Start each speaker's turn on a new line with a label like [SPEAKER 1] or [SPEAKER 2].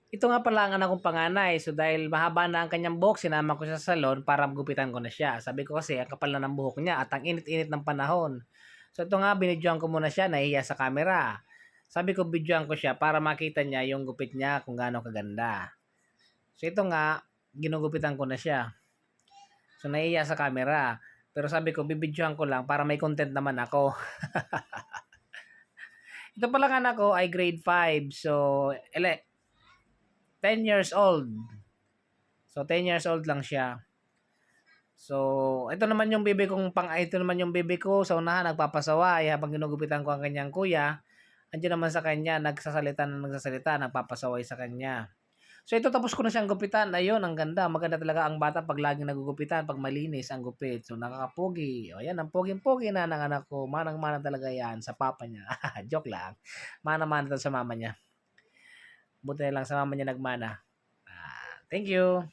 [SPEAKER 1] Ito nga pala ang anak kong panganay. So dahil mahaba na ang kanyang buhok, sinama ko siya sa salon para gupitan ko na siya. Sabi ko kasi ang kapal na ng buhok niya at ang init-init ng panahon. So ito nga, binidyoan ko muna siya, nahihiya sa camera. Sabi ko, bidyoan ko siya para makita niya yung gupit niya kung gaano kaganda. So ito nga, ginugupitan ko na siya. So nahihiya sa camera. Pero sabi ko, bibidyoan ko lang para may content naman ako. Ito palang anak ko ay grade 5. So, 10 years old. So, 10 years old lang siya. So, ito naman yung baby ko sa unahan, nagpapasaway habang ginugupitan ko ang kanyang kuya. Andiyan naman sa kanya, nagsasalita, nagpapasaway sa kanya. So, ito tapos ko na siyang gupitan. Ayun, ang ganda. Maganda talaga ang bata pag laging nagugupitan, pag malinis ang gupit. So, nakakapogi. O, yan, ang pogi-pogi na ng anak ko. Manang-mana talaga yan sa papa niya. Joke lang. Manang-mana sa mama niya. Buti na lang sa mama niya nagmana. Thank you.